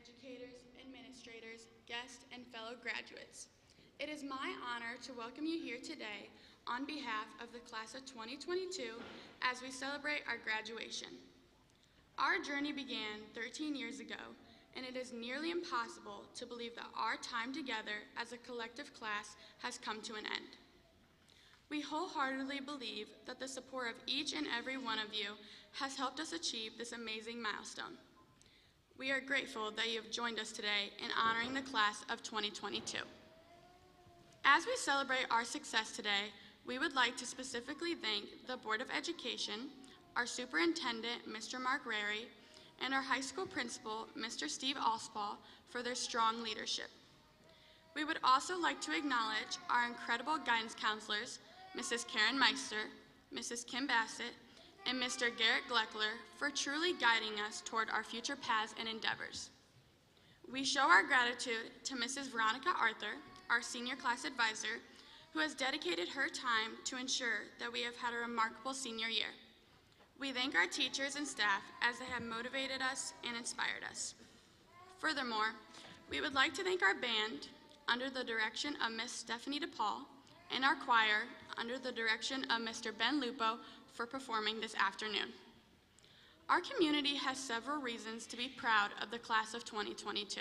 educators, administrators, guests, and fellow graduates. It is my honor to welcome you here today on behalf of the class of 2022 as we celebrate our graduation. Our journey began 13 years ago, and it is nearly impossible to believe that our time together as a collective class has come to an end. We wholeheartedly believe that the support of each and every one of you has helped us achieve this amazing milestone. We are grateful that you have joined us today in honoring the class of 2022. As we celebrate our success today, we would like to specifically thank the Board of Education, our Superintendent, Mr. Mark Rary, and our high school principal, Mr. Steve Alspall, for their strong leadership. We would also like to acknowledge our incredible guidance counselors, Mrs. Karen Meister, Mrs. Kim Bassett, and Mr. Garrett Gleckler for truly guiding us toward our future paths and endeavors. We show our gratitude to Mrs. Veronica Arthur, our senior class advisor, who has dedicated her time to ensure that we have had a remarkable senior year. We thank our teachers and staff as they have motivated us and inspired us. Furthermore, we would like to thank our band under the direction of Miss Stephanie DePaul and our choir under the direction of Mr. Ben Lupo for performing this afternoon. Our community has several reasons to be proud of the class of 2022.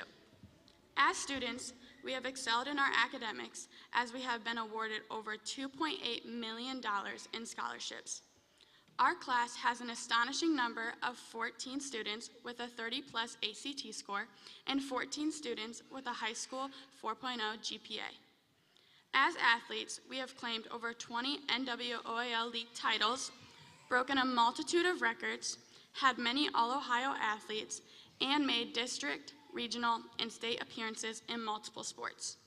As students, we have excelled in our academics as we have been awarded over $2.8 million in scholarships. Our class has an astonishing number of 14 students with a 30+ ACT score and 14 students with a high school 4.0 GPA. As athletes, we have claimed over 20 NWOAL League titles, broken a multitude of records, had many All-Ohio athletes, and made district, regional, and state appearances in multiple sports.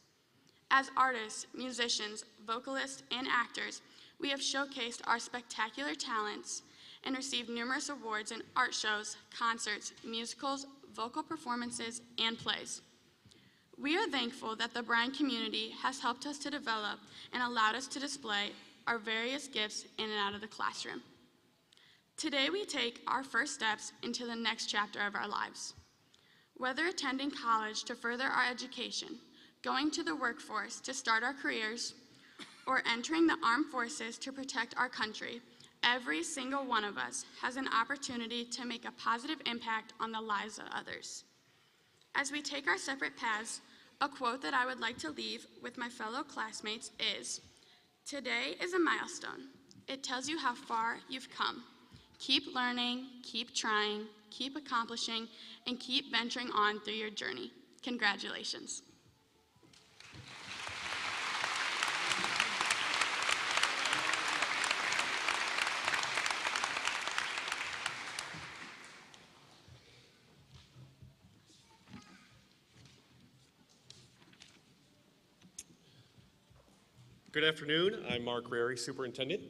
As artists, musicians, vocalists, and actors, we have showcased our spectacular talents and received numerous awards in art shows, concerts, musicals, vocal performances, and plays. We are thankful that the Bryan community has helped us to develop and allowed us to display our various gifts in and out of the classroom. Today we take our first steps into the next chapter of our lives. Whether attending college to further our education, going to the workforce to start our careers, or entering the armed forces to protect our country, every single one of us has an opportunity to make a positive impact on the lives of others. As we take our separate paths, a quote that I would like to leave with my fellow classmates is, "Today is a milestone. It tells you how far you've come. Keep learning, keep trying, keep accomplishing, and keep venturing on through your journey. Congratulations." Good afternoon. I'm Mark Rary, Superintendent.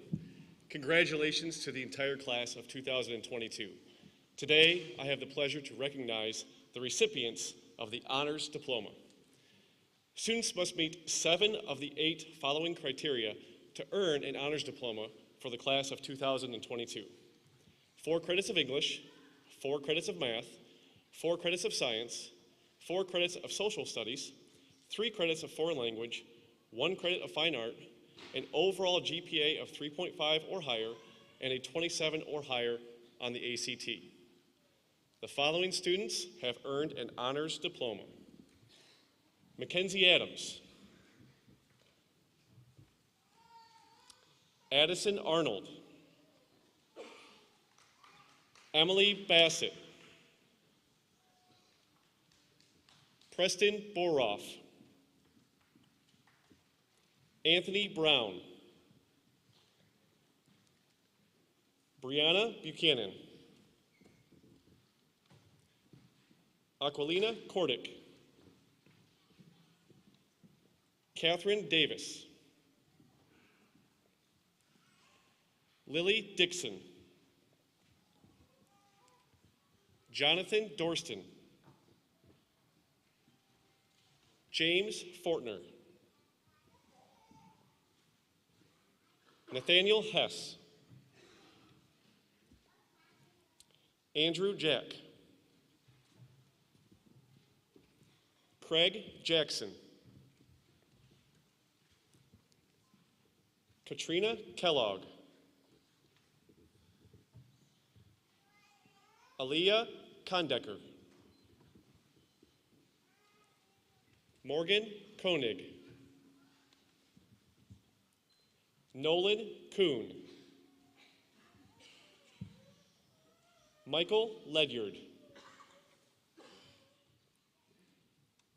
Congratulations to the entire class of 2022. Today, I have the pleasure to recognize the recipients of the Honors Diploma. Students must meet 7 of the 8 following criteria to earn an Honors Diploma for the class of 2022. 4 credits of English, 4 credits of math, 4 credits of science, 4 credits of social studies, 3 credits of foreign language, 1 credit of fine art, an overall GPA of 3.5 or higher, and a 27 or higher on the ACT. The following students have earned an honors diploma: Mackenzie Adams, Addison Arnold, Emily Bassett, Preston Boroff, Anthony Brown, Brianna Buchanan, Aquilina Kordick, Catherine Davis, Lily Dixon, Jonathan Dorston, James Fortner, Nathaniel Hess, Andrew Jack, Craig Jackson. Katrina Kellogg. Aaliyah Kondecker. Morgan Koenig. Nolan Kuhn. Michael Ledyard.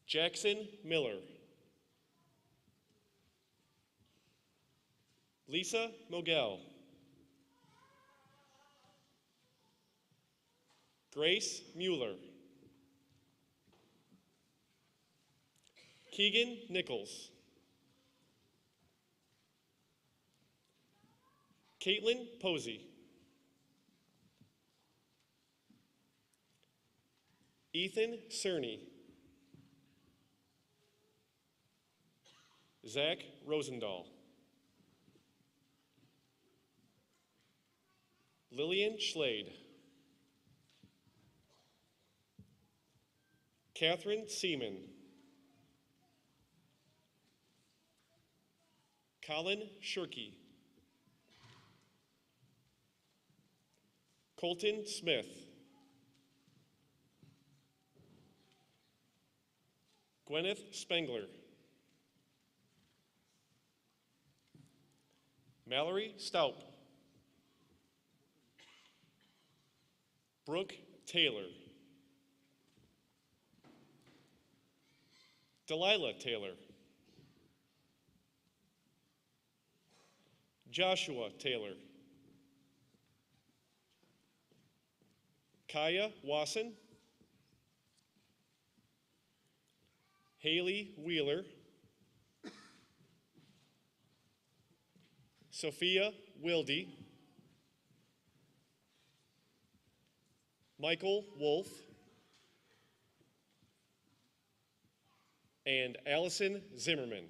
Jackson Miller. Lisa Mogel. Grace Mueller. Keegan Nichols. Caitlin Posey. Ethan Cerny. Zach Rosendahl. Lillian Schlade. Catherine Seaman. Colin Shirky. Colton Smith. Gwyneth Spengler. Mallory Staup. Brooke Taylor. Delilah Taylor. Joshua Taylor. Kaya Wasson. Haley Wheeler. Sophia Wilde. Michael Wolf. And Allison Zimmerman.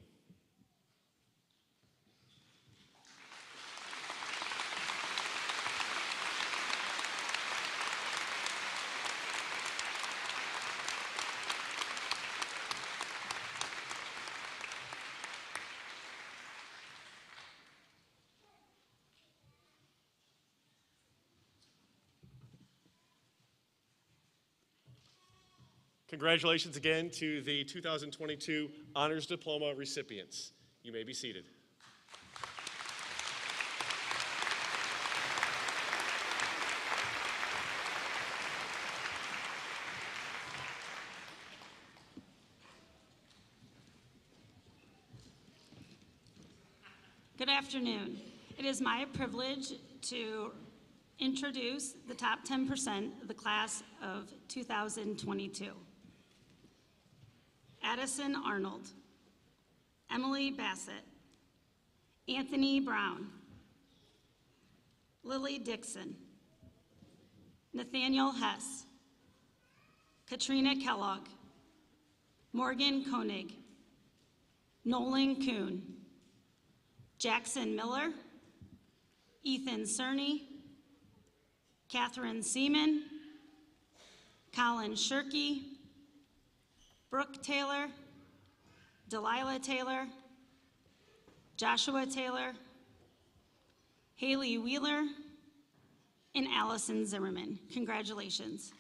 Congratulations again to the 2022 Honors Diploma recipients. You may be seated. Good afternoon. It is my privilege to introduce the top 10% of the class of 2022. Addison Arnold, Emily Bassett, Anthony Brown, Lily Dixon, Nathaniel Hess, Katrina Kellogg, Morgan Koenig, Nolan Kuhn, Jackson Miller, Ethan Cerny, Catherine Seaman, Colin Shirky, Brooke Taylor, Delilah Taylor, Joshua Taylor, Haley Wheeler, and Allison Zimmerman. Congratulations.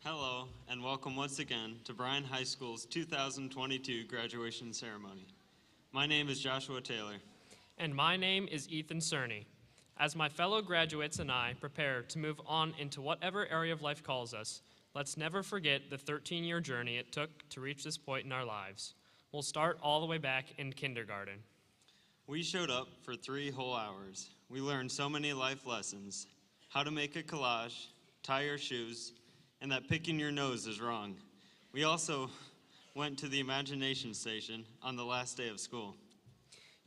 Hello, and welcome once again to Bryan High School's 2022 graduation ceremony. My name is Joshua Taylor. And my name is Ethan Cerny. As my fellow graduates and I prepare to move on into whatever area of life calls us, let's never forget the 13-year journey it took to reach this point in our lives. We'll start all the way back in kindergarten. We showed up for 3 whole hours. We learned so many life lessons: how to make a collage, tie your shoes, and that picking your nose is wrong. We also went to the imagination station on the last day of school.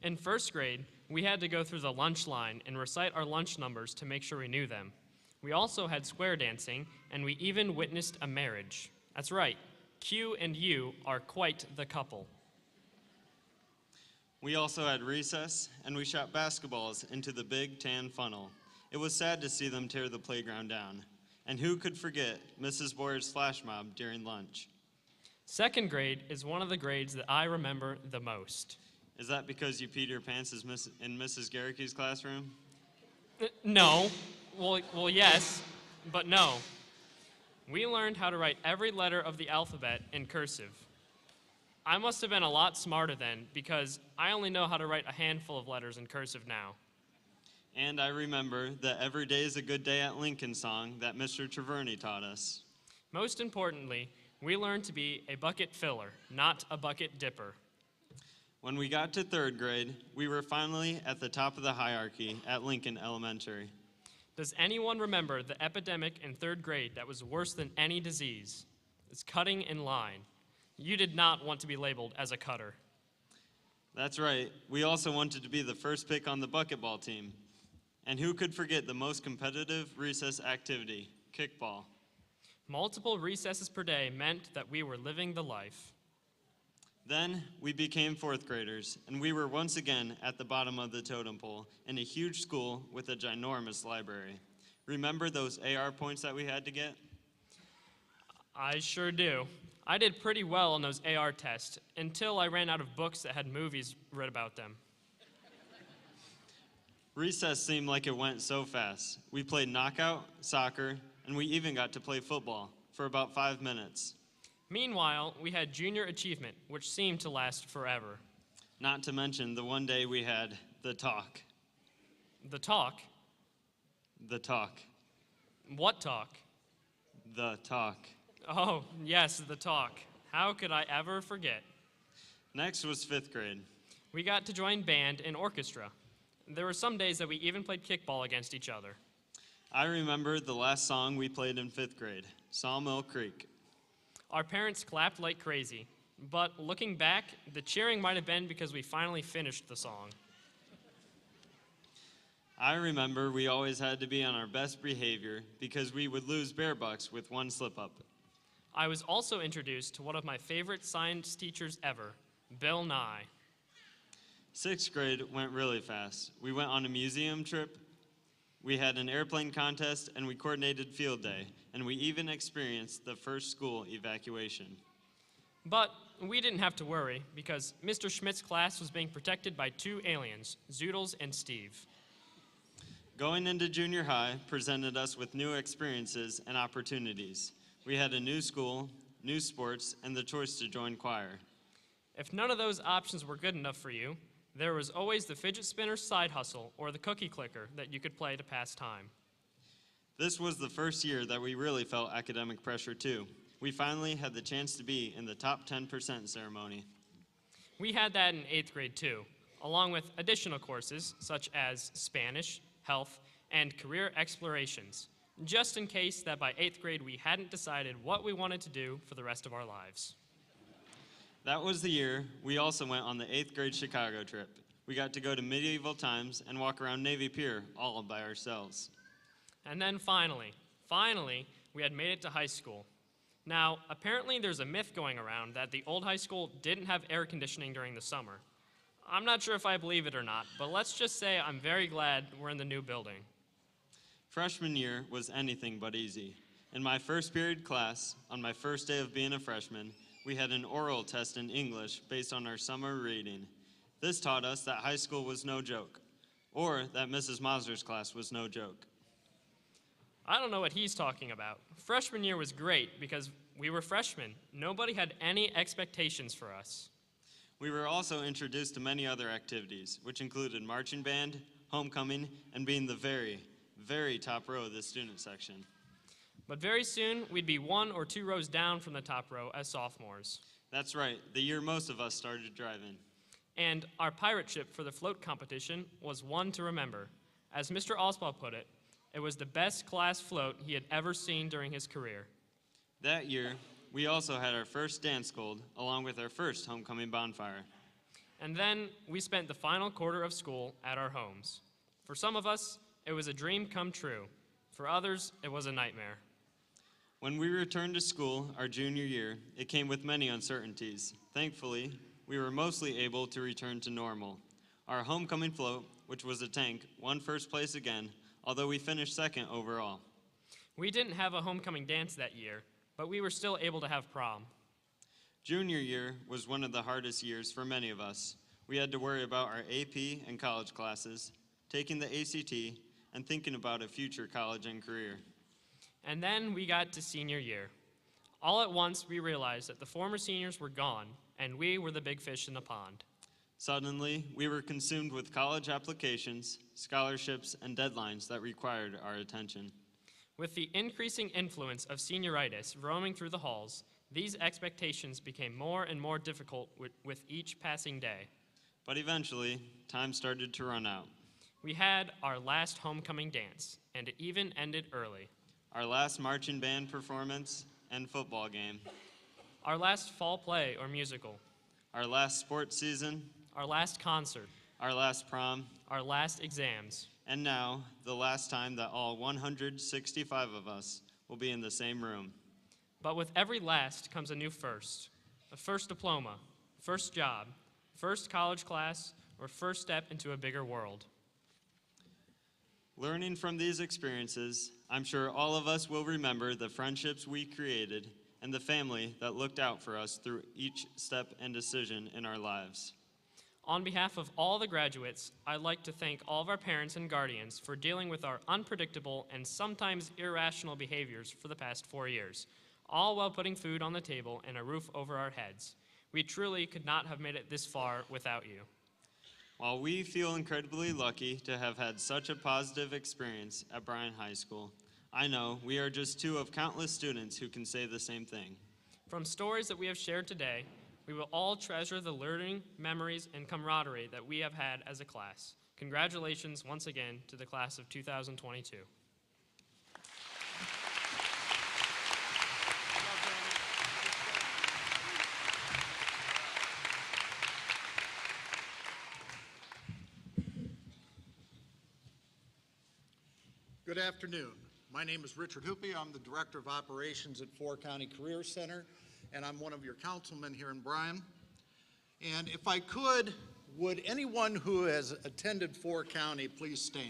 In first grade, we had to go through the lunch line and recite our lunch numbers to make sure we knew them. We also had square dancing, and we even witnessed a marriage. That's right, Q and U are quite the couple. We also had recess, and we shot basketballs into the big tan funnel. It was sad to see them tear the playground down. And who could forget Mrs. Boyer's flash mob during lunch? Second grade is one of the grades that I remember the most. Is that because you peed your pants in Mrs. Garrick's classroom? No. Well, yes, but no. We learned how to write every letter of the alphabet in cursive. I must have been a lot smarter then because I only know how to write a handful of letters in cursive now. And I remember the Every Day is a Good Day at Lincoln song that Mr. Treverney taught us. Most importantly, we learned to be a bucket filler, not a bucket dipper. When we got to third grade, we were finally at the top of the hierarchy at Lincoln Elementary. Does anyone remember the epidemic in third grade that was worse than any disease? It's cutting in line. You did not want to be labeled as a cutter. That's right. We also wanted to be the first pick on the bucketball team. And who could forget the most competitive recess activity, kickball? Multiple recesses per day meant that we were living the life. Then we became fourth graders, and we were once again at the bottom of the totem pole in a huge school with a ginormous library. Remember those AR points that we had to get? I sure do. I did pretty well on those AR tests until I ran out of books that had movies read about them. Recess seemed like it went so fast. We played knockout, soccer, and we even got to play football for about 5 minutes. Meanwhile, we had junior achievement, which seemed to last forever. Not to mention the one day we had the talk. The talk? The talk. What talk? The talk. Oh, yes, the talk. How could I ever forget? Next was fifth grade. We got to join band and orchestra. There were some days that we even played kickball against each other. I remember the last song we played in fifth grade, Sawmill Creek. Our parents clapped like crazy, but looking back, the cheering might have been because we finally finished the song. I remember we always had to be on our best behavior because we would lose bear bucks with one slip-up. I was also introduced to one of my favorite science teachers ever, Bill Nye. Sixth grade went really fast. We went on a museum trip, we had an airplane contest, and we coordinated field day, and we even experienced the first school evacuation. But we didn't have to worry because Mr. Schmidt's class was being protected by two aliens, Zoodles and Steve. Going into junior high presented us with new experiences and opportunities. We had a new school, new sports, and the choice to join choir. If none of those options were good enough for you, there was always the fidget spinner side hustle or the cookie clicker that you could play to pass time. This was the first year that we really felt academic pressure too. We finally had the chance to be in the top 10% ceremony. We had that in 8th grade too, along with additional courses such as Spanish, health, and career explorations, just in case that by 8th grade we hadn't decided what we wanted to do for the rest of our lives. That was the year we also went on the 8th grade Chicago trip. We got to go to medieval times and walk around Navy Pier all by ourselves. And then finally, we had made it to high school. Now, apparently there's a myth going around that the old high school didn't have air conditioning during the summer. I'm not sure if I believe it or not, but let's just say I'm very glad we're in the new building. Freshman year was anything but easy. In my first period class, on my first day of being a freshman, we had an oral test in English based on our summer reading. This taught us that high school was no joke, or that Mrs. Mauser's class was no joke. I don't know what he's talking about. Freshman year was great because we were freshmen. Nobody had any expectations for us. We were also introduced to many other activities, which included marching band, homecoming, and being the very, very top row of the student section. But very soon, we'd be 1 or 2 rows down from the top row as sophomores. That's right, the year most of us started driving. And our pirate ship for the float competition was one to remember. As Mr. Oswald put it was the best class float he had ever seen during his career. That year, we also had our first dance gold, along with our first homecoming bonfire. And then we spent the final quarter of school at our homes. For some of us, it was a dream come true. For others, it was a nightmare. When we returned to school our junior year, it came with many uncertainties. Thankfully, we were mostly able to return to normal. Our homecoming float, which was a tank, won first place again, although we finished second overall. We didn't have a homecoming dance that year, but we were still able to have prom. Junior year was one of the hardest years for many of us. We had to worry about our AP and college classes, taking the ACT, and thinking about a future college and career. And then we got to senior year. All at once, we realized that the former seniors were gone, and we were the big fish in the pond. Suddenly, we were consumed with college applications, scholarships, and deadlines that required our attention. With the increasing influence of senioritis roaming through the halls, these expectations became more and more difficult with each passing day. But eventually, time started to run out. We had our last homecoming dance, and it even ended early. Our last marching band performance and football game. Our last fall play or musical. Our last sports season. Our last concert. Our last prom. Our last exams. And now, the last time that all 165 of us will be in the same room. But with every last comes a new first. A first diploma, first job, first college class, or first step into a bigger world. Learning from these experiences, I'm sure all of us will remember the friendships we created and the family that looked out for us through each step and decision in our lives. On behalf of all the graduates, I'd like to thank all of our parents and guardians for dealing with our unpredictable and sometimes irrational behaviors for the past 4 years, all while putting food on the table and a roof over our heads. We truly could not have made it this far without you. While we feel incredibly lucky to have had such a positive experience at Bryan High School, I know we are just two of countless students who can say the same thing. From stories that we have shared today, we will all treasure the learning, memories, and camaraderie that we have had as a class. Congratulations once again to the class of 2022. Good afternoon. My name is Richard Hoopie. I'm the Director of Operations at Four County Career Center, and I'm one of your councilmen here in Bryan. And if I could, would anyone who has attended Four County please stand?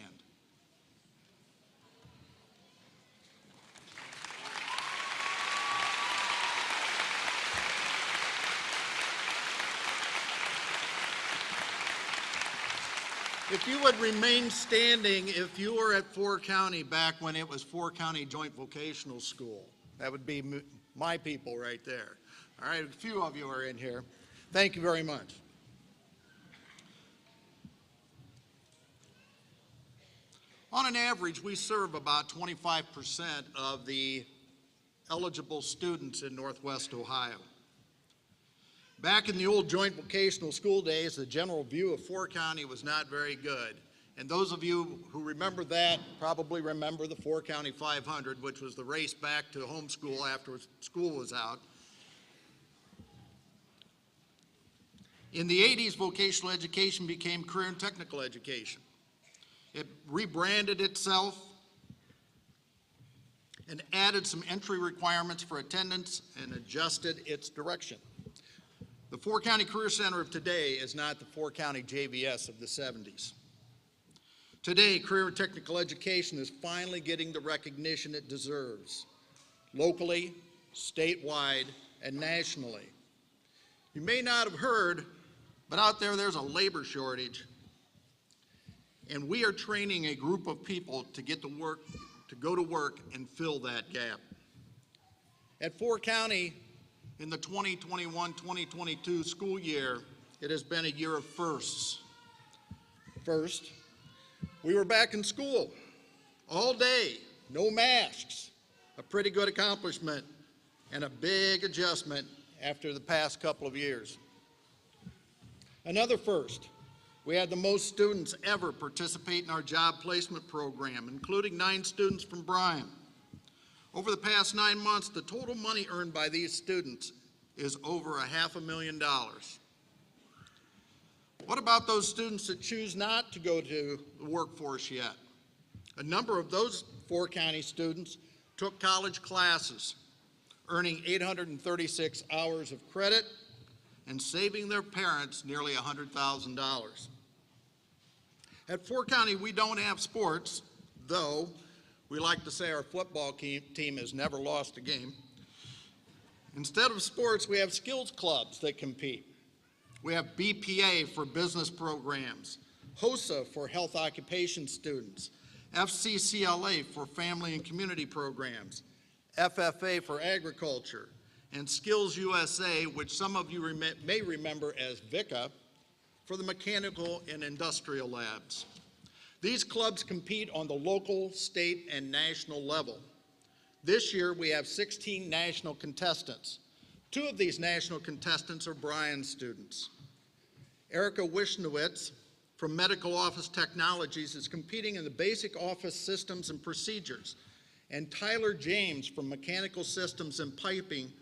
If you would remain standing if you were at Four County back when it was Four County Joint Vocational School. That would be my people right there. All right, a few of you are in here. Thank you very much. On an average, we serve about 25% of the eligible students in Northwest Ohio. Back in the old joint vocational school days, the general view of Four County was not very good. And those of you who remember that probably remember the Four County 500, which was the race back to homeschool after school was out. In the 80s, vocational education became career and technical education. It rebranded itself and added some entry requirements for attendance and adjusted its direction. The Four County Career Center of today is not the Four County JVS of the 70s. Today, career and technical education is finally getting the recognition it deserves, locally, statewide, and nationally. You may not have heard, but out there's a labor shortage, and we are training a group of people to go to work and fill that gap. At Four County, in the 2021-2022 school year, it has been a year of firsts. First, we were back in school all day, no masks, a pretty good accomplishment and a big adjustment after the past couple of years. Another first, we had the most students ever participate in our job placement program, including 9 students from Bryan. Over the past 9 months, the total money earned by these students is over $500,000. What about those students that choose not to go to the workforce yet? A number of those 4 county students took college classes, earning 836 hours of credit and saving their parents nearly $100,000. At 4 County, we don't have sports, though we like to say our football team has never lost a game. Instead of sports, we have skills clubs that compete. We have BPA for business programs, HOSA for health occupation students, FCCLA for family and community programs, FFA for agriculture, and Skills USA, which some of you may remember as VICA, for the mechanical and industrial labs. These clubs compete on the local, state, and national level. This year, we have 16 national contestants. 2 of these national contestants are Bryan students. Erica Wishnowitz from Medical Office Technologies is competing in the basic office systems and procedures. And Tyler James from Mechanical Systems and Piping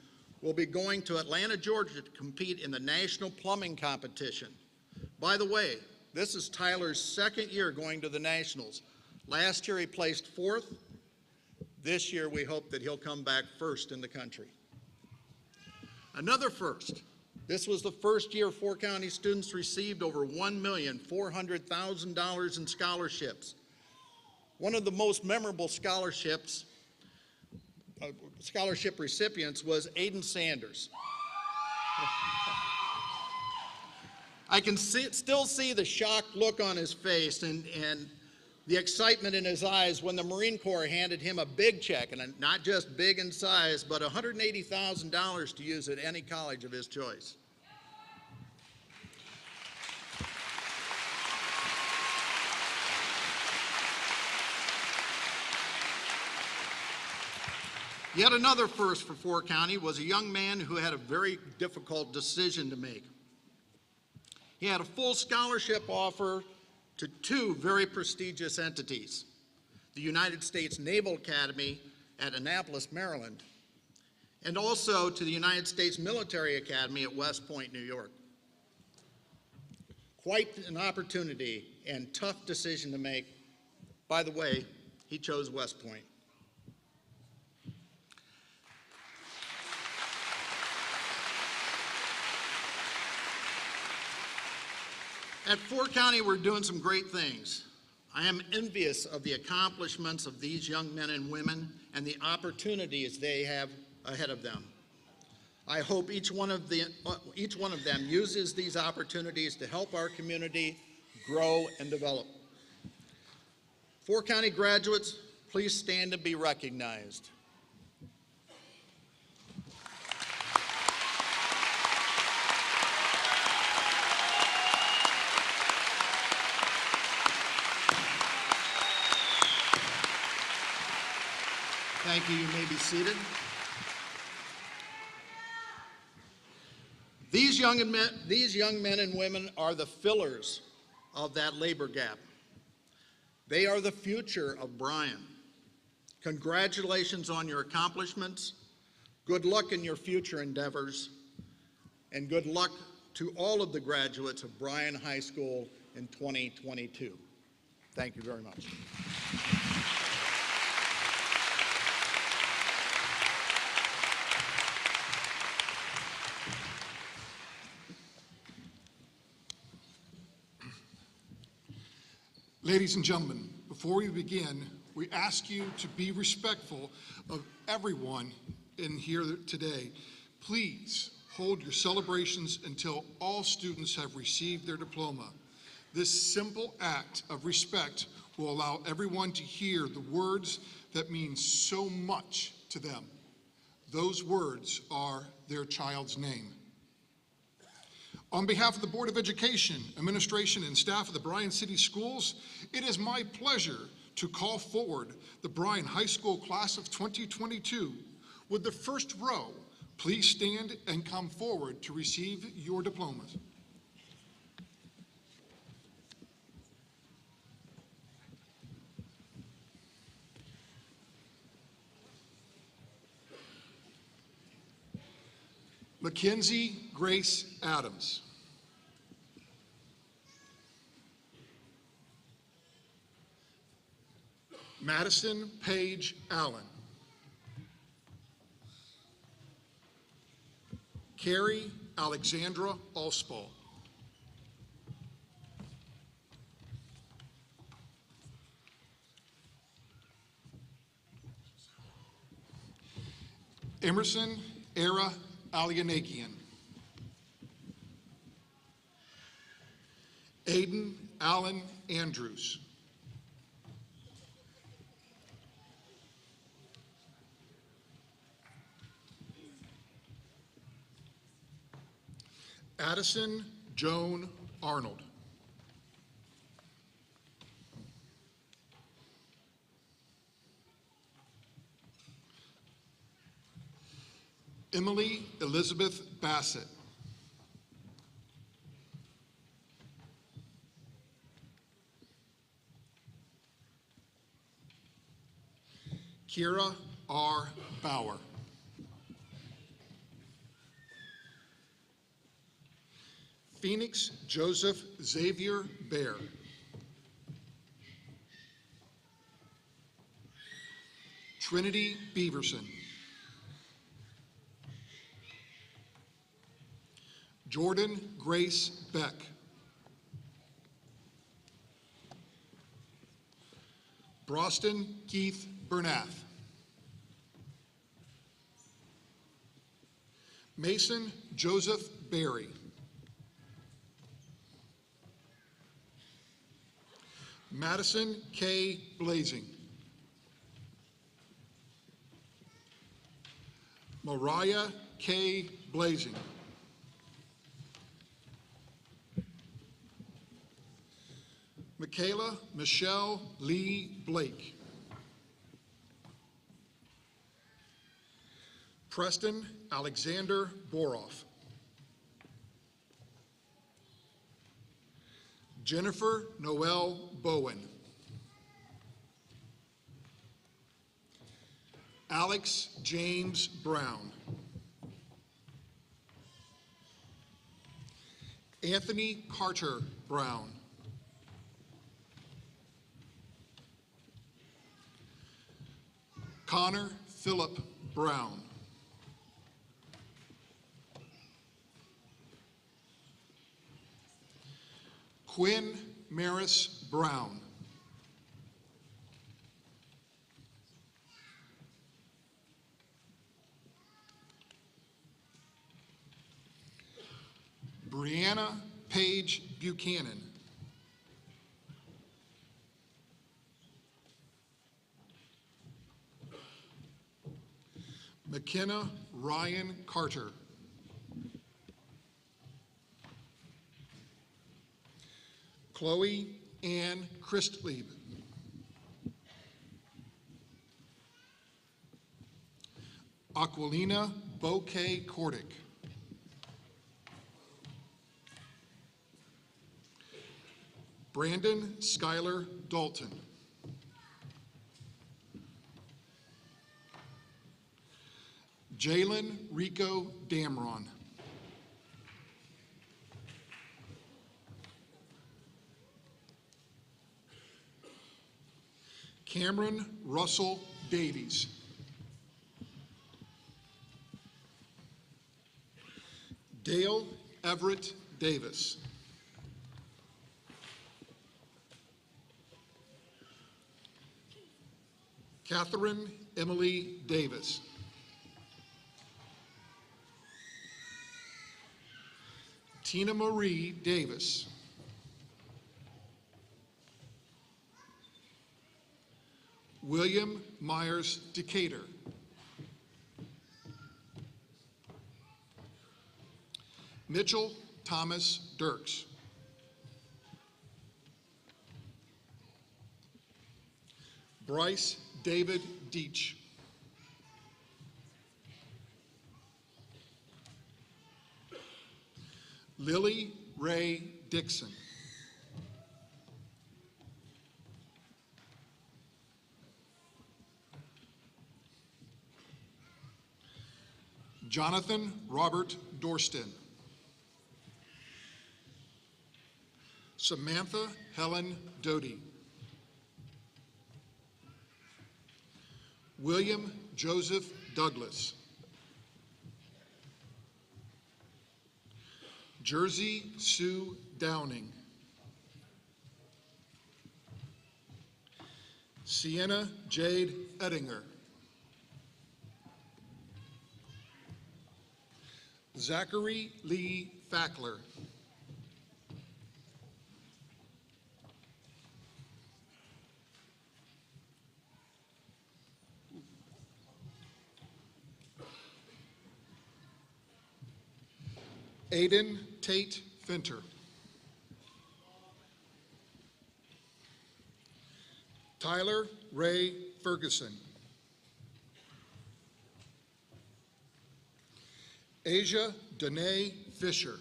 will be going to Atlanta, Georgia to compete in the National Plumbing Competition. By the way, this is Tyler's 2nd year going to the Nationals. Last year he placed 4th. This year we hope that he'll come back 1st in the country. Another first. This was the first year 4 County students received over $1,400,000 in scholarships. One of the most memorable scholarship recipients was Aiden Sanders. I can still see the shocked look on his face and the excitement in his eyes when the Marine Corps handed him a big check, and not just big in size, but $180,000 to use at any college of his choice. Yet another first for 4 County was a young man who had a very difficult decision to make. He had a full scholarship offer to 2 very prestigious entities, the United States Naval Academy at Annapolis, Maryland, and also to the United States Military Academy at West Point, New York. Quite an opportunity and tough decision to make. By the way, he chose West Point. At 4 County, we're doing some great things. I am envious of the accomplishments of these young men and women and the opportunities they have ahead of them. I hope each one of them uses these opportunities to help our community grow and develop. 4 County graduates, please stand and be recognized. Thank you. You may be seated. These young men and women are the fillers of that labor gap. They are the future of Bryan. Congratulations on your accomplishments. Good luck in your future endeavors. And good luck to all of the graduates of Bryan High School in 2022. Thank you very much. Ladies and gentlemen, before we begin, we ask you to be respectful of everyone in here today. Please hold your celebrations until all students have received their diploma. This simple act of respect will allow everyone to hear the words that mean so much to them. Those words are their child's name. On behalf of the Board of Education, Administration, and staff of the Bryan City Schools, it is my pleasure to call forward the Bryan High School class of 2022. Would the first row please stand and come forward to receive your diplomas? Mackenzie Grace Adams. Madison Paige Allen. Carrie Alexandra Alspall. Emerson Era Alianagian. Aiden Allen Andrews. Addison Joan Arnold. Emily Elizabeth Bassett. Kira R. Bauer. Phoenix Joseph Xavier Bear. Trinity Beaverson. Jordan Grace Beck. Broston Keith Bernath. Mason Joseph Berry. Madison K. Blazing. Mariah K. Blazing. Michaela Michelle Lee Blake. Preston Alexander Boroff. Jennifer Noel Bowen. Alex James Brown. Anthony Carter Brown. Connor Phillip Brown. Quinn Maris Brown. Brianna Page Buchanan. McKenna Ryan Carter. Chloe Ann Christlieb. Aquilina Bouquet Cordick. Brandon Schuyler Dalton. Jalen Rico Damron. Cameron Russell Davies. Dale Everett Davis. Catherine Emily Davis. Tina Marie Davis. William Myers Decatur. Mitchell Thomas Dirks. Bryce David Deach. Lily Ray Dixon. Jonathan Robert Dorston. Samantha Helen Doty. William Joseph Douglas. Jersey Sue Downing. Sienna Jade Ettinger. Zachary Lee Fackler. Aiden Tate Finter. Tyler Ray Ferguson. Asia Danae Fisher.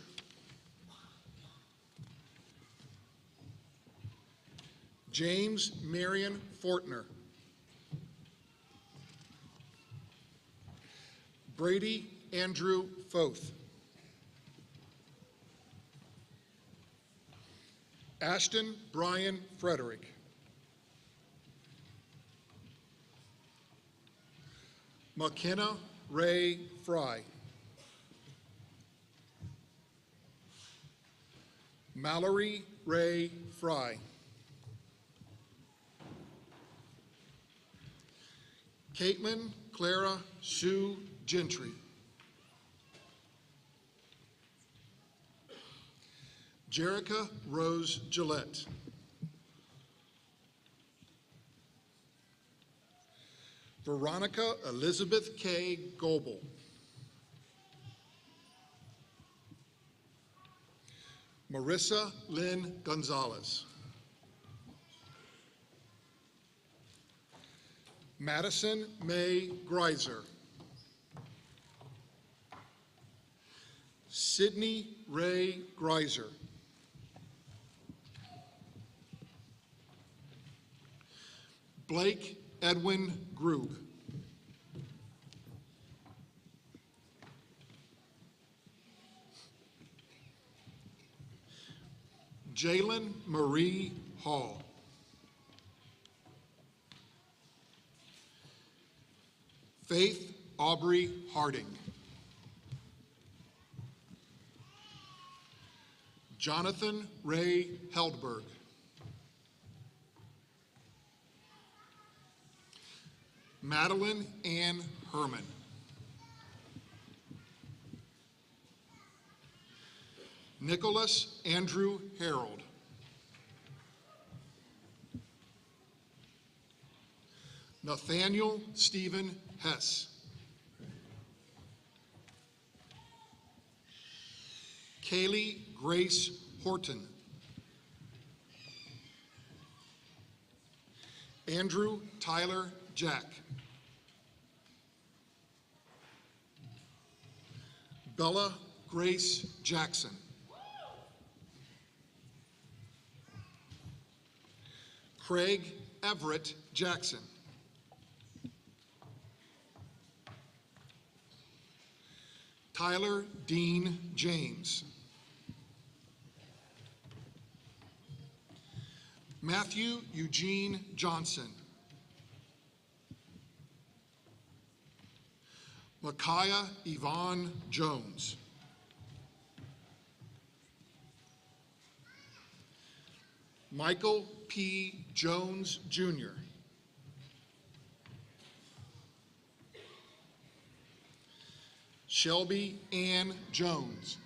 James Marion Fortner. Brady Andrew Foth. Ashton Brian Frederick. McKenna Ray Fry. Mallory Ray Fry. Caitlin Clara Sue Gentry. Jerica Rose Gillette. Veronica Elizabeth K. Goebel. Marissa Lynn Gonzalez. Madison May Greiser. Sydney Ray Greiser. Blake Edwin Grube. Jalen Marie Hall. Faith Aubrey Harding. Jonathan Ray Heldberg. Madeline Ann Herman. Nicholas Andrew Harold. Nathaniel Stephen Hess. Kaylee Grace Horton. Andrew Tyler Jack. Bella Grace Jackson. Craig Everett Jackson. Tyler Dean James. Matthew Eugene Johnson. Micaiah Yvonne Jones. Michael P. Jones, Jr. Shelby Ann Jones.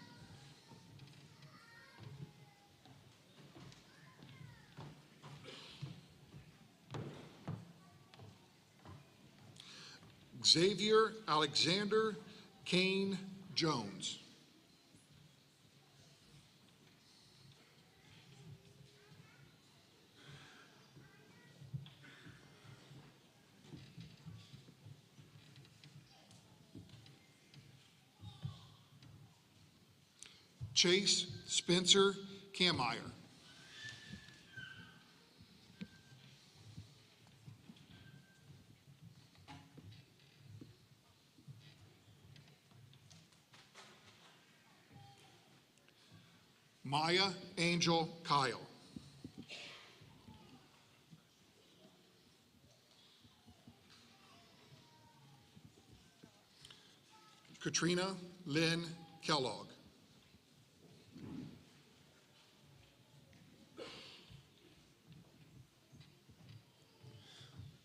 Xavier Alexander Kane Jones. Chase Spencer Kameyer. Maya Angel Kyle. Katrina Lynn Kellogg.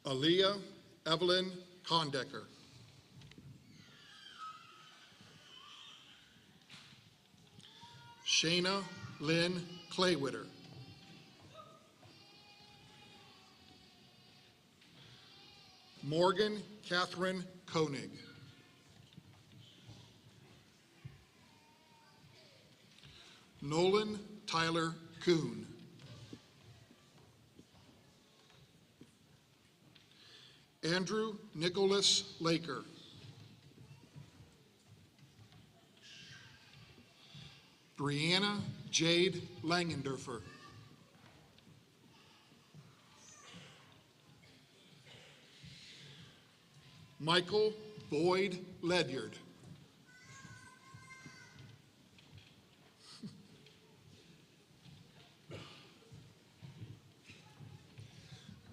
Aaliyah Evelyn Kondecker. Shayna Lynn Claywitter. Morgan Catherine Koenig. Nolan Tyler Kuhn. Andrew Nicholas Laker. Brianna Jade Langendorfer. Michael Boyd Ledyard.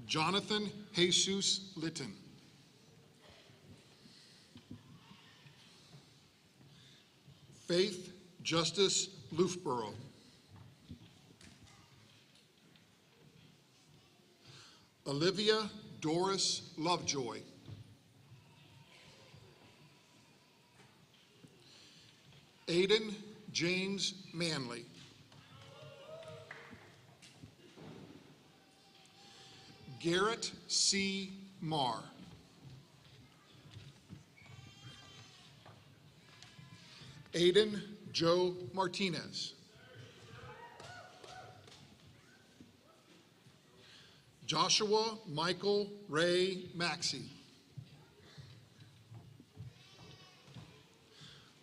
Jonathan Jesus Litton. Faith Justice Loofborough. Olivia Doris Lovejoy. Aiden James Manley. Garrett C. Marr. Aiden Joe Martinez. Joshua Michael Ray Maxey.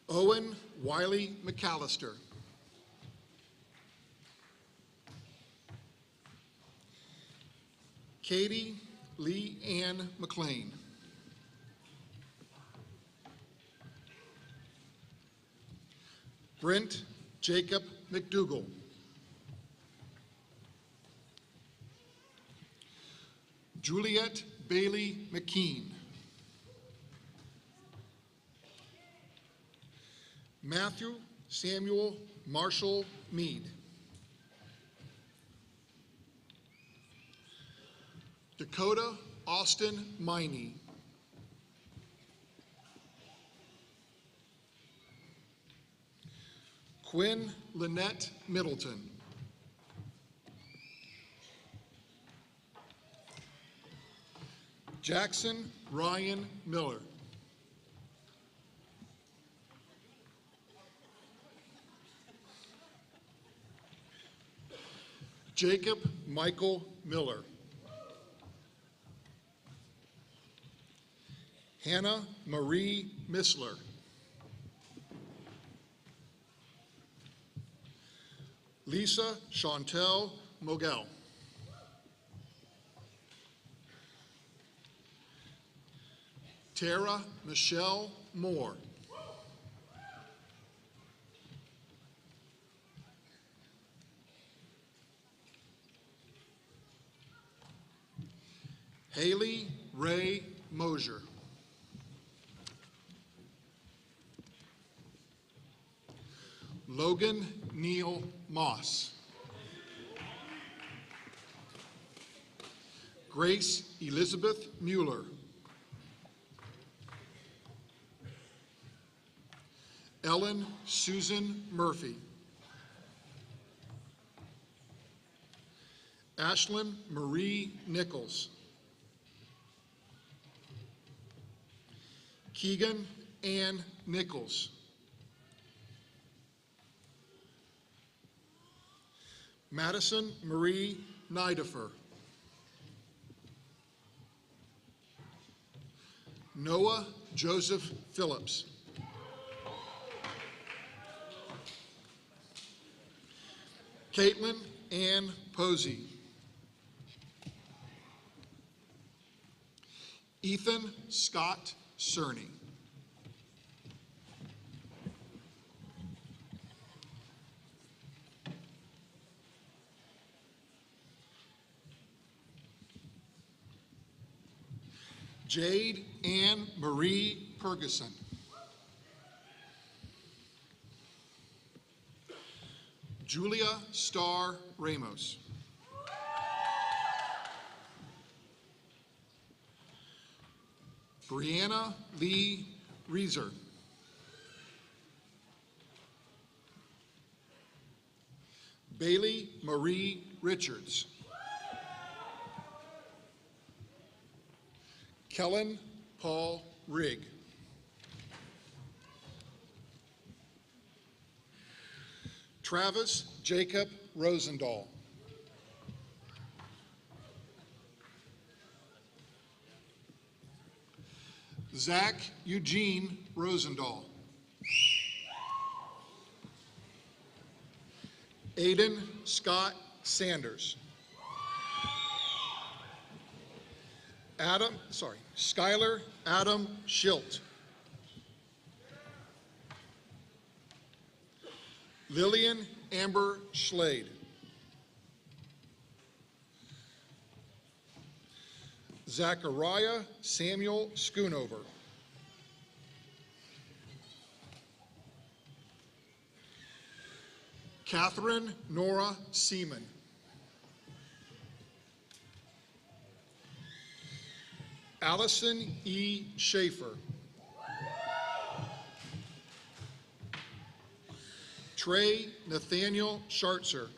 Owen Wiley McAllister. Katie Lee Ann McLean. Brent Jacob McDougall. Juliet Bailey McKean. Matthew Samuel Marshall Mead. Dakota Austin Miney. Quinn Lynette Middleton. Jackson Ryan Miller. Jacob Michael Miller. Hannah Marie Missler. Lisa Chantel Mogel. Tara Michelle Moore. Haley Ray Mosier. Logan Neal Moss. Grace Elizabeth Mueller. Ellen Susan Murphy. Ashlyn Marie Nichols. Keegan Ann Nichols. Madison Marie Nidifer. Noah Joseph Phillips. Caitlin Ann Posey. Ethan Scott Cerny. Jade Ann Marie Ferguson. Julia Star Ramos. Brianna Lee Reeser. Bailey Marie Richards. Kellen Paul Rigg. Travis Jacob Rosendahl. Zach Eugene Rosendahl. Aiden Scott Sanders. Skylar Adam Schilt. Lillian Amber Schlade. Zachariah Samuel Schoonover. Catherine Nora Seaman. Allison E. Schaefer. Trey Nathaniel Schartzer.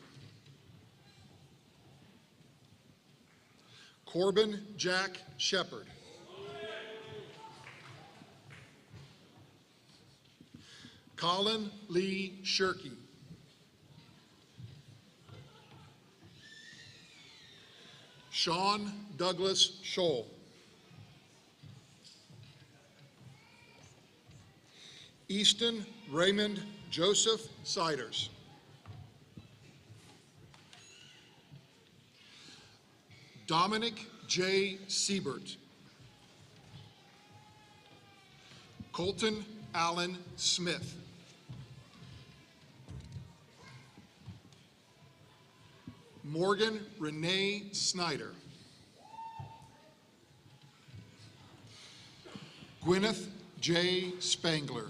Corbin Jack Shepard. Colin Lee Shirky. Sean Douglas Scholl. Easton Raymond Joseph Siders. Dominic J. Siebert. Colton Allen Smith. Morgan Renee Snyder. Gwyneth J. Spangler.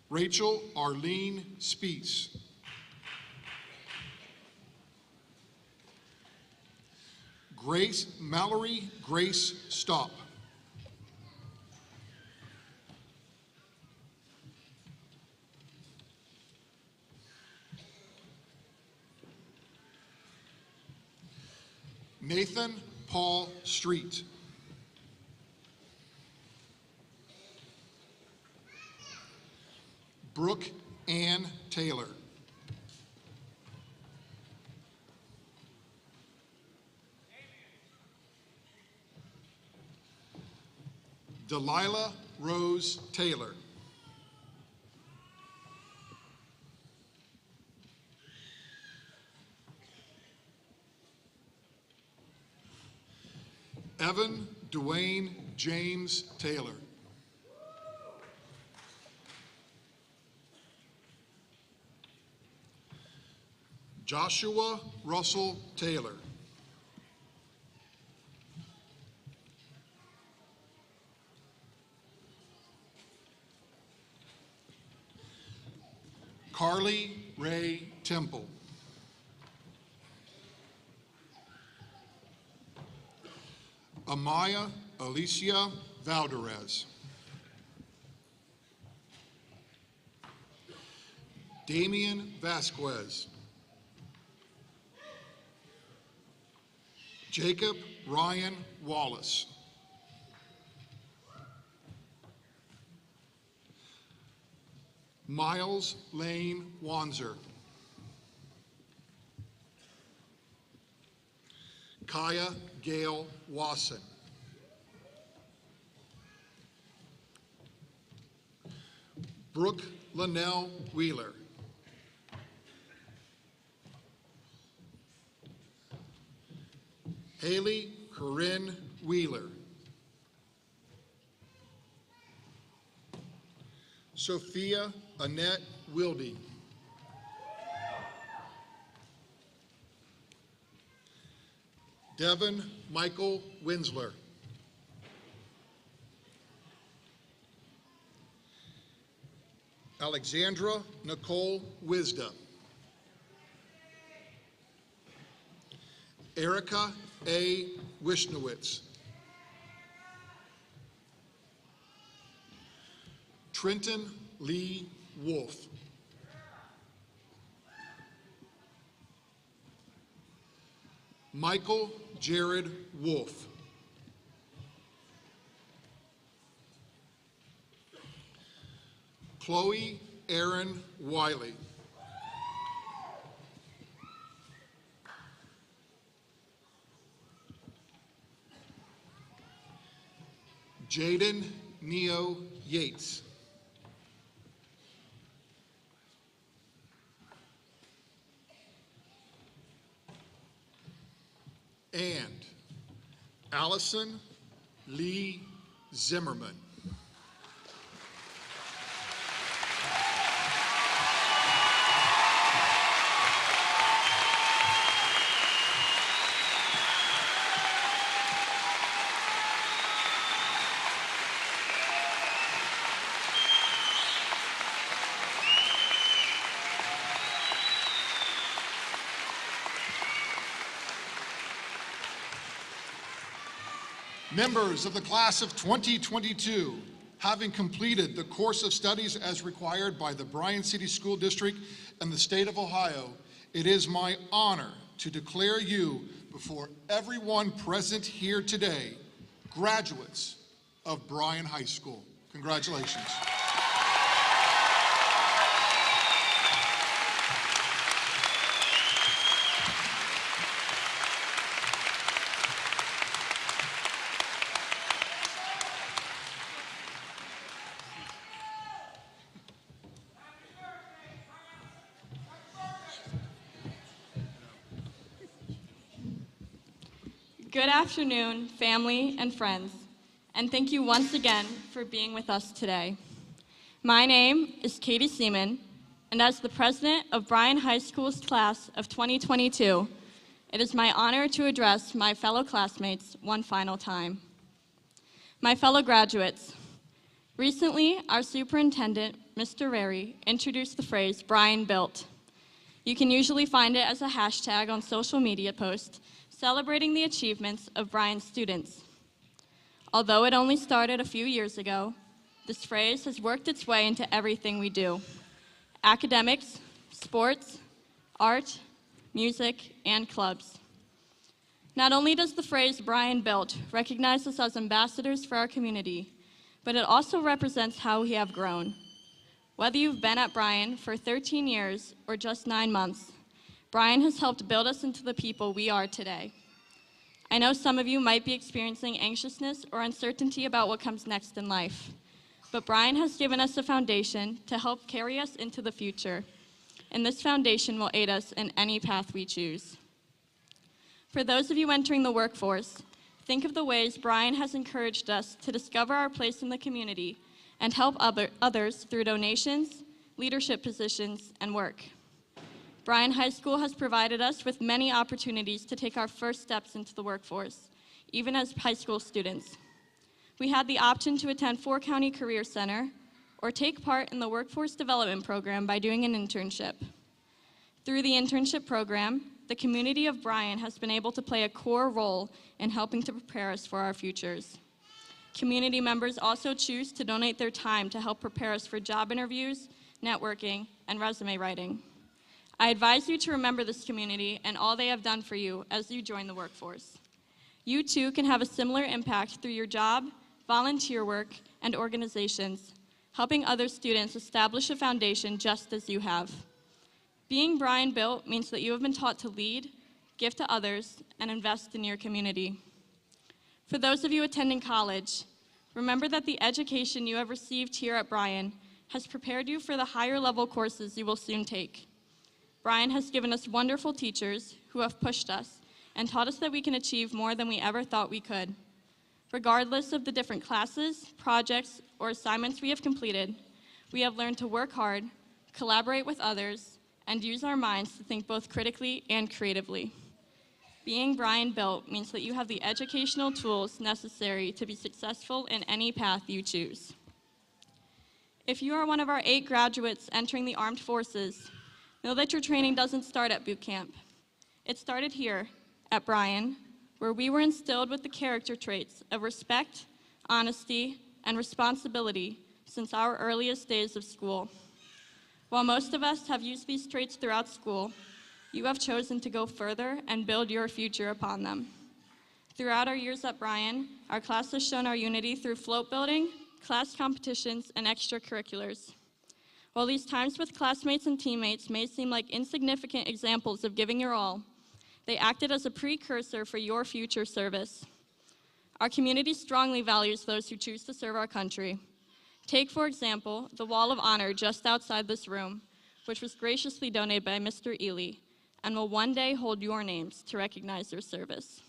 Rachel Arlene Speets. Mallory Grace Stopp. Nathan Paul Street. Brooke Ann Taylor. Delilah Rose Taylor. Evan Dwayne James Taylor. Joshua Russell Taylor. Carly Ray Temple. Amaya Alicia Valderez. Damian Vasquez. Jacob Ryan Wallace. Miles Lane Wanzer. Kaya Gail Wasson. Brooke Linnell Wheeler. Haley Corinne Wheeler. Sophia Annette Wilde. Devin Michael Winsler. Alexandra Nicole Wisda. Erica A. Wishnowitz. Trenton Lee Wolf. Michael Jared Wolf. Chloe Aaron Wiley. Jaden Neo Yates. And Allison Lee Zimmerman. Members of the class of 2022, having completed the course of studies as required by the Bryan City School District and the state of Ohio, it is my honor to declare you before everyone present here today, graduates of Bryan High School. Congratulations. Good afternoon, family and friends, and thank you once again for being with us today. My name is Katie Seaman, and as the president of Bryan High School's class of 2022, it is my honor to address my fellow classmates one final time. My fellow graduates, recently our superintendent, Mr. Rary, introduced the phrase Bryan built. You can usually find it as a hashtag on social media posts celebrating the achievements of Bryan's students. Although it only started a few years ago, this phrase has worked its way into everything we do: academics, sports, art, music, and clubs. Not only does the phrase Bryan built recognize us as ambassadors for our community, but it also represents how we have grown. Whether you've been at Bryan for 13 years or just 9 months, Bryan has helped build us into the people we are today. I know some of you might be experiencing anxiousness or uncertainty about what comes next in life, but Bryan has given us a foundation to help carry us into the future, and this foundation will aid us in any path we choose. For those of you entering the workforce, think of the ways Bryan has encouraged us to discover our place in the community and help others through donations, leadership positions, and work. Bryan High School has provided us with many opportunities to take our first steps into the workforce, even as high school students. We had the option to attend 4-County Career Center or take part in the Workforce Development Program by doing an internship. Through the internship program, the community of Bryan has been able to play a core role in helping to prepare us for our futures. Community members also choose to donate their time to help prepare us for job interviews, networking, and resume writing. I advise you to remember this community and all they have done for you as you join the workforce. You too can have a similar impact through your job, volunteer work, and organizations, helping other students establish a foundation just as you have. Being Bryan built means that you have been taught to lead, give to others, and invest in your community. For those of you attending college, remember that the education you have received here at Bryan has prepared you for the higher level courses you will soon take. Bryan has given us wonderful teachers who have pushed us and taught us that we can achieve more than we ever thought we could. Regardless of the different classes, projects, or assignments we have completed, we have learned to work hard, collaborate with others, and use our minds to think both critically and creatively. Being Bryan built means that you have the educational tools necessary to be successful in any path you choose. If you are one of our 8 graduates entering the armed forces, know that your training doesn't start at boot camp. It started here at Bryan, where we were instilled with the character traits of respect, honesty, and responsibility since our earliest days of school. While most of us have used these traits throughout school, you have chosen to go further and build your future upon them. Throughout our years at Bryan, our class has shown our unity through float building, class competitions, and extracurriculars. While these times with classmates and teammates may seem like insignificant examples of giving your all, they acted as a precursor for your future service. Our community strongly values those who choose to serve our country. Take, for example, the Wall of Honor just outside this room, which was graciously donated by Mr. Ely, and will one day hold your names to recognize your service.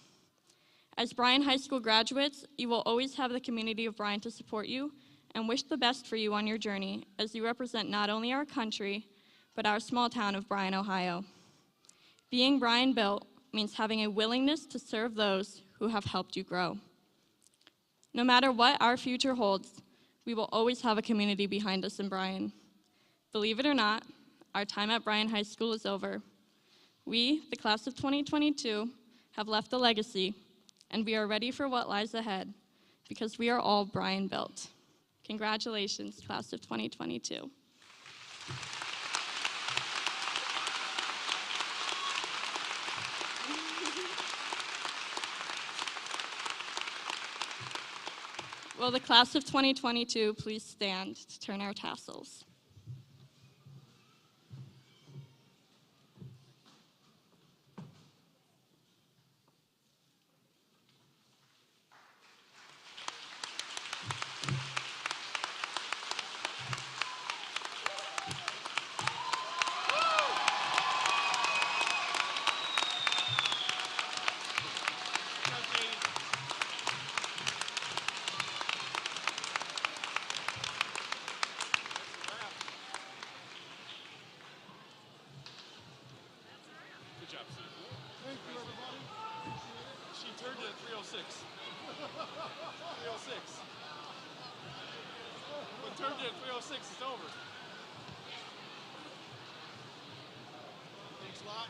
As Bryan High School graduates, you will always have the community of Bryan to support you and wish the best for you on your journey as you represent not only our country, but our small town of Bryan, Ohio. Being Bryan built means having a willingness to serve those who have helped you grow. No matter what our future holds, we will always have a community behind us in Bryan. Believe it or not, our time at Bryan High School is over. We, the class of 2022, have left a legacy, and we are ready for what lies ahead, because we are all Bryan built. Congratulations, class of 2022. Will the class of 2022 please stand to turn our tassels? Good job, Steve. Thank you, everybody. She turned it at 3:06. 3:06. When turned it at 3:06, it's over. Thanks a lot.